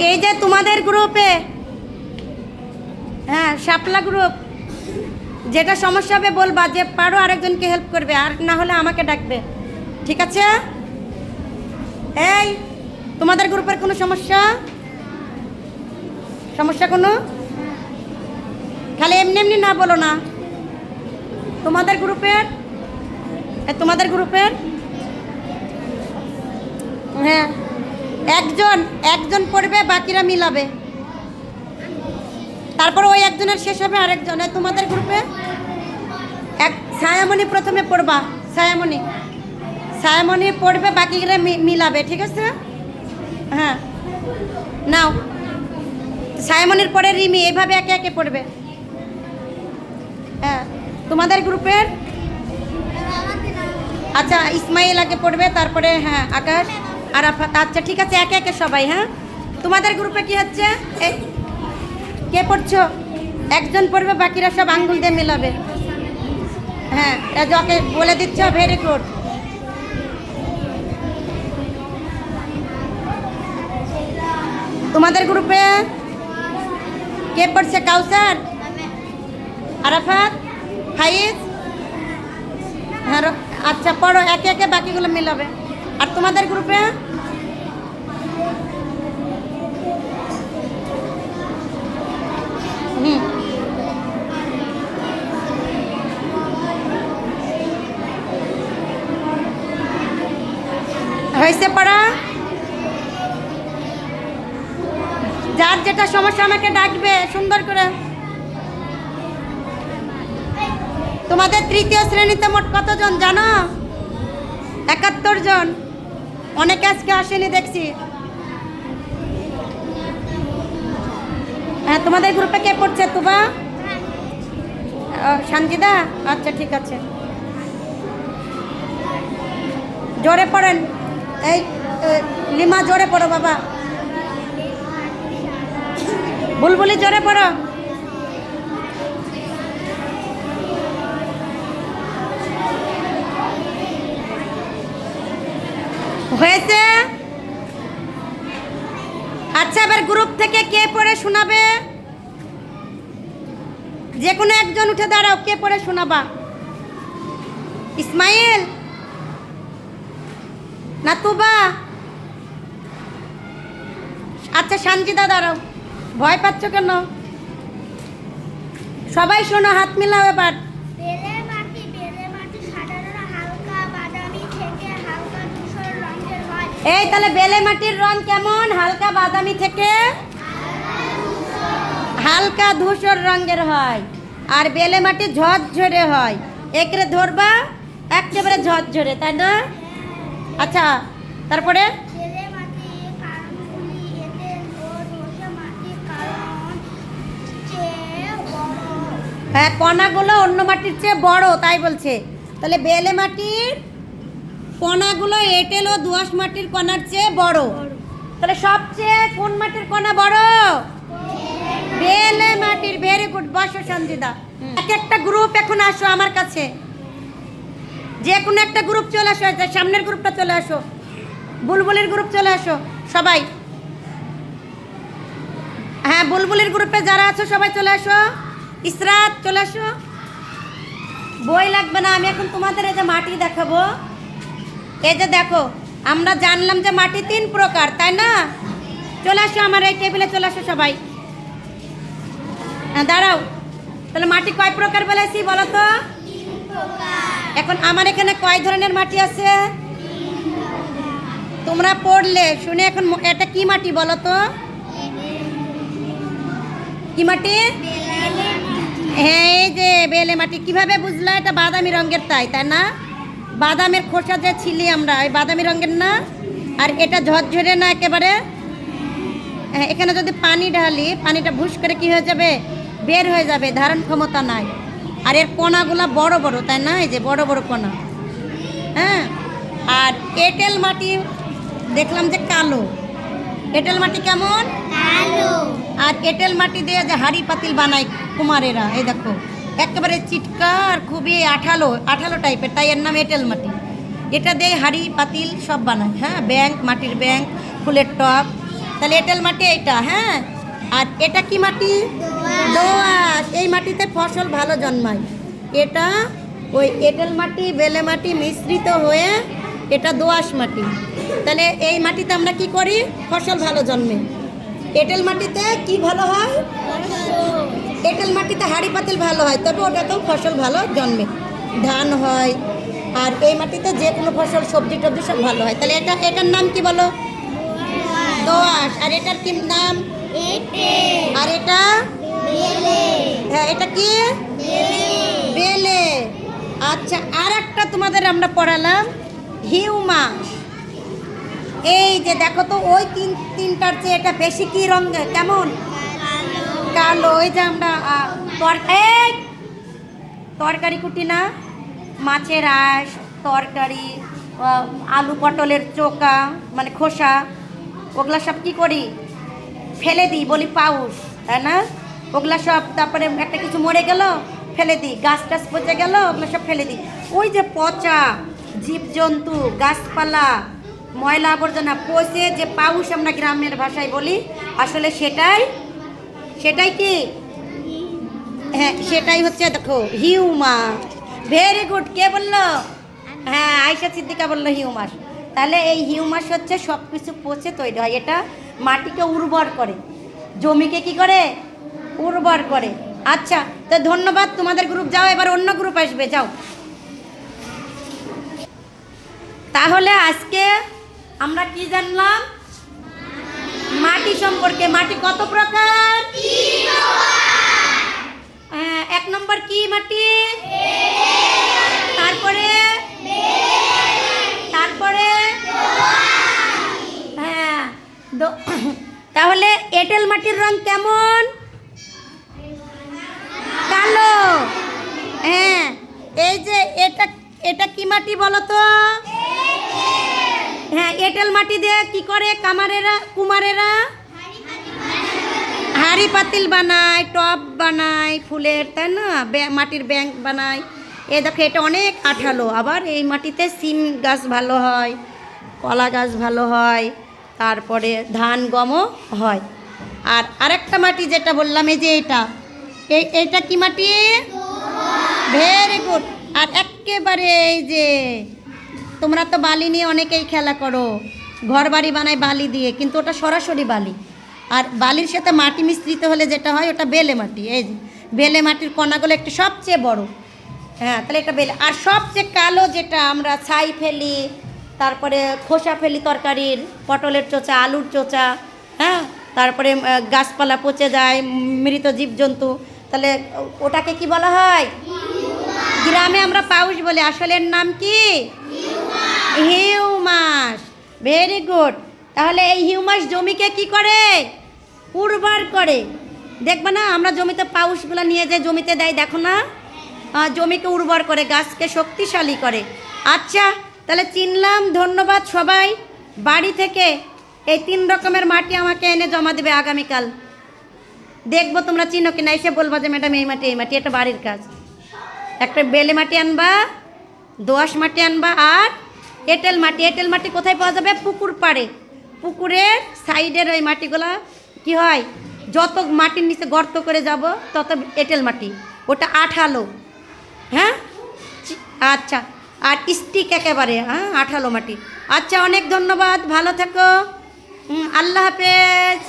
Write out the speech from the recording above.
এই যে তোমাদের গ্রুপে, হ্যাঁ শাপলা গ্রুপ, যেটা সমস্যা হবে বলবা, যে পারো আরেকজনকে হেল্প করবে, আর না হলে আমাকে ডাকবে, ঠিক আছে? এই তোমাদের গ্রুপের কোনো সমস্যা কোনো? খালি এমনি এমনি না বলো না। তোমাদের গ্রুপের হ্যাঁ একজন পড়বে, বাকিরা মিলাবে, তারপর ওই একজনের শেষ হবে আরেকজনের। তোমাদের গ্রুপে ছায়ামণি প্রথমে পড়বা, ছায়ামণি পড়বে, বাকিরা মিলাবে, ঠিক আছে? হ্যাঁ নাও, ছায়ামণির পরে রিমি, এইভাবে একে একে পড়বে। হ্যাঁ তোমাদের গ্রুপের আচ্ছা ইসমাইল আগে পড়বে, তারপরে হ্যাঁ আকাশ, আরাফাত। আচ্ছা ঠিক আছে, একে একে সবাই। হ্যাঁ তোমাদের গ্রুপে কি হচ্ছে? কে পড়ছো? একজন পড়বে, বাকিরা সব আঙ্গুল দিয়ে মিলাবে। হ্যাঁ ওকে বলে দিচ্ছ, ভেরি গুড। তোমাদের গ্রুপে কে পড়ছে? কাউসার, আরাফাত, ফাইজ। হ্যাঁ আচ্ছা পড়ো, একে একে বাকিগুলো মিলাবে। আর তোমাদের গ্রুপে হয়েছে পড়া? যার যেটা সমস্যা আমাকে ডাকবে সুন্দর করে। তোমাদের তৃতীয় শ্রেণীতে মোট কতজন জানো? ৭১ জন। অনেকে আজকে আসেনি দেখছি। হ্যাঁ তোমাদের গ্রুপে কে পড়ছে? তুবা, সঞ্জিদা। আচ্ছা ঠিক আছে, জোরে পড়েন। এই লিমা জোরে পড়ো বাবা, বুলবুলি জোরে পড়ো। হয়েছে? আচ্ছা এবার গ্রুপ থেকে কে পড়ে শোনাবে? যে কোনো একজন উঠে দাঁড়াও, কে পড়ে শোনাবা? ইসমাইল না তুবা? আচ্ছা সঞ্জিদা দাঁড়াও, ভয় পাচ্ছ কেন? সবাই শোনো, হাত মিলাও এবার। এই তাহলে বেলে মাটির রং কেমন? হালকা বাদামি থেকে হালকা ধূসর রঙের হয়, আর বেলে মাটি ঝরঝরে হয়। একরে ধরবা, একেবারে ঝরঝরে, তাই না? আচ্ছা তারপরে হ্যাঁ কণাগুলো অন্য মাটির চেয়ে বড়, তাই বলছে। তাহলে বেলে মাটির কণাগুলো এঁটেল ও দোআঁশ মাটির কণার চেয়ে বড়। তাহলে সবচেয়ে কোন মাটির কণা বড়? বেলে মাটির। ভেরি গুড, বসো সঞ্জিদা। এক একটা গ্রুপ এখন আসো আমার কাছে, যে কোনো একটা গ্রুপ চলে আসো, সামনের গ্রুপটা চলে আসো, বুলবুলির গ্রুপ চলে আসো সবাই। হ্যাঁ বুলবুলির গ্রুপে যারা আছো সবাই চলে আসো। ইসরাত চলে আসো। বই লাগবে না, আমি এখন তোমাদের এই যে মাটি দেখাবো। এই যে দেখো, আমরা জানলাম যে মাটি 3 প্রকার, তাই না? চলে আসো আমার এই টেবিলে, চলে আসো সবাই। হ্যাঁ দাঁড়াও, তাহলে মাটি কয় প্রকার বলেছি বলো তো? এখন আমার এখানে কয় ধরনের মাটি আছে তোমরা পড়লে শুনে। এখন এটা কি মাটি বলো তো? কি মাটি? হ্যাঁ এই যে বেলে মাটি। কিভাবে বুঝলা? এটা বাদামি রঙের, তাই না? বাদামের খোসা যে ছিলি আমরা, ওই বাদামি রঙের না? আর এটা ঝরঝরে না একেবারে? হ্যাঁ এখানে যদি পানি ঢালি, পানিটা ভুস করে কি হয়ে যাবে? বের হয়ে যাবে, ধারণ ক্ষমতা নাই। আর এর কণাগুলা বড় বড়, তাই না? এই যে বড় বড় কণা। হ্যাঁ আর এঁটেল মাটি দেখলাম যে কালো। এঁটেল মাটি কেমন? কালো। আর এঁটেল মাটি দিয়ে যে হাঁড়ি পাতিল বানায় কুমারেরা, এই দেখো একেবারে চিটকা আর খুবই আঠালো আঠালো টাইপের, তাই এর নাম এঁটেল মাটি। এটা দিয়ে হাঁড়ি পাতিল সব বানায়। হ্যাঁ ব্যাংক, মাটির ব্যাংক, ফুলের টব, তাহলে এঁটেল মাটি এইটা, হ্যাঁ। আর এটা কি মাটি? দোআঁশ। এই মাটিতে ফসল ভালো জন্মায়। এটা ওই এঁটেল মাটি বেলে মাটি মিশ্রিত হয়ে এটা দোআঁশ মাটি। তাহলে এই মাটিতে আমরা কি করি? ফসল ভালো জন্মে। এঁটেল মাটিতে কি ভালো হয়? এঁটেল মাটিতে হাঁড়ি পাতিল ভালো হয়, তবে ওটাতেও ফসল ভালো জন্মে, ধান হয়। আর এই মাটিতে যে কোনো ফসল সবজি টবজি সব ভালো হয়। তাহলে এটার নাম কি বলো? দোআঁশ। আর এটার কি নাম? আর এটা? হ্যাঁ, এটা কি? বেলে। আচ্ছা, আর একটা তোমাদের আমরা পড়ালাম হিউমাস। এই যে দেখো তো, ওই তিনটার চেয়ে এটা বেশি কি রঙ, কেমন? কালো। ওই যে আমরা তরকারি কুটি না, মাছের আঁশ, তরকারি, আলু পটলের চোকা মানে খোসা, ওগুলা সব কি করি? ফেলে দিই, বলি পাউস, তাই না? ওগুলা সব, তারপরে একটা কিছু মরে গেল ফেলে দিই, গাছ টাছ পচে গেল ওগুলো সব ফেলে দিই। ওই যে পচা জীবজন্তু, গাছপালা, ময়লা আবর্জনা পচে যে পাউস আমরা গ্রামের ভাষায় বলি, আসলে সেটাই কি? হ্যাঁ, সেটাই হচ্ছে, দেখো, হিউমাস। Very good. কে বললো? হ্যাঁ, আয়েশা সিদ্দিকা বললো হিউমাস। তাহলে এই হিউমাস হচ্ছে সব কিছু পচে তৈরি হয়। এটা মাটিকে উর্বর করে, জমিকে কি করে? উর্বর করে। আচ্ছা, তো ধন্যবাদ, তোমাদের গ্রুপ যাও, এবার অন্য গ্রুপ আসবে, যাও। তাহলে আজকে আমরা কি জানলাম? মাটি সম্পর্কে। মাটি কত প্রকার? হ্যাঁ, 1 নম্বর কি মাটি? তারপরে হ্যাঁ, তাহলে এঁটেল মাটির রং কেমন? কালো। হ্যাঁ, এই যে এটা কি মাটি বলো তো? হ্যাঁ, এঁটেল মাটি দিয়ে কি করে কুমারেরা? হাঁড়ি পাতিল বানায়, টব বানায় ফুলের, তাই না? মাটির ব্যাংক বানায়। এই দেখো, এটা অনেক আঠালো। আবার এই মাটিতে সিম গাছ ভালো হয়, কলা গাছ ভালো হয়, তারপরে ধান গমও হয়। আর আরেকটা মাটি যেটা বললাম, এই যে এইটা কি মাটি? Very good. আর একেবারে এই যে তোমরা তো বালি নিয়ে অনেকেই খেলা করো, ঘর বাড়ি বানায় বালি দিয়ে, কিন্তু ওটা সরাসরি বালি। আর বালির সাথে মাটি মিশ্রিত হলে যেটা হয় ওটা বেলে মাটি। এই যে বেলে মাটির কণাগুলো একটু সবচেয়ে বড়। হ্যাঁ, তাহলে এটা বেলে। আর সবচেয়ে কালো যেটা আমরা ছাই ফেলি, তারপরে খোসা ফেলি তরকারির, পটলের চোচা, আলুর চোচা, হ্যাঁ, তারপরে গাছপালা পচে যায়, মৃত জীবজন্তু, তাহলে ওটাকে কি বলা হয়? গ্রামে আমরা পাউস বলি, আসলে এর নাম কি? হিউমাস। Very good. তাহলে এই হিউমাস জমিকে কি করে? উর্বর করে। দেখবে না, আমরা জমিতে পাউসগুলো নিয়ে যে জমিতে দেয়, দেখো না, জমিকে উর্বর করে, গাছকে শক্তিশালী করে। আচ্ছা, তাহলে চিনলাম। ধন্যবাদ সবাই। বাড়ি থেকে এই 3 রকমের মাটি আমাকে এনে জমা দেবে আগামীকাল। দেখবো তোমরা চিনো কিনা, এসে বলবা যে ম্যাডাম এই মাটি, এটা বাড়ির কাজ। একটা বেলে মাটি আনবা, দোআঁশ মাটি আনবা, আর এঁটেল মাটি। এঁটেল মাটি কোথায় পাওয়া যাবে? পুকুর পাড়ে। পুকুরের সাইডের ওই মাটিগুলা কি হয়, যত মাটির নিচে গর্ত করে যাব তত এঁটেল মাটি, ওটা আঠালো। হ্যাঁ, আচ্ছা। আর স্টিক একেবারে, হ্যাঁ, আঠালো মাটি। আচ্ছা, অনেক ধন্যবাদ, ভালো থেকো, আল্লাহ হাফেজ।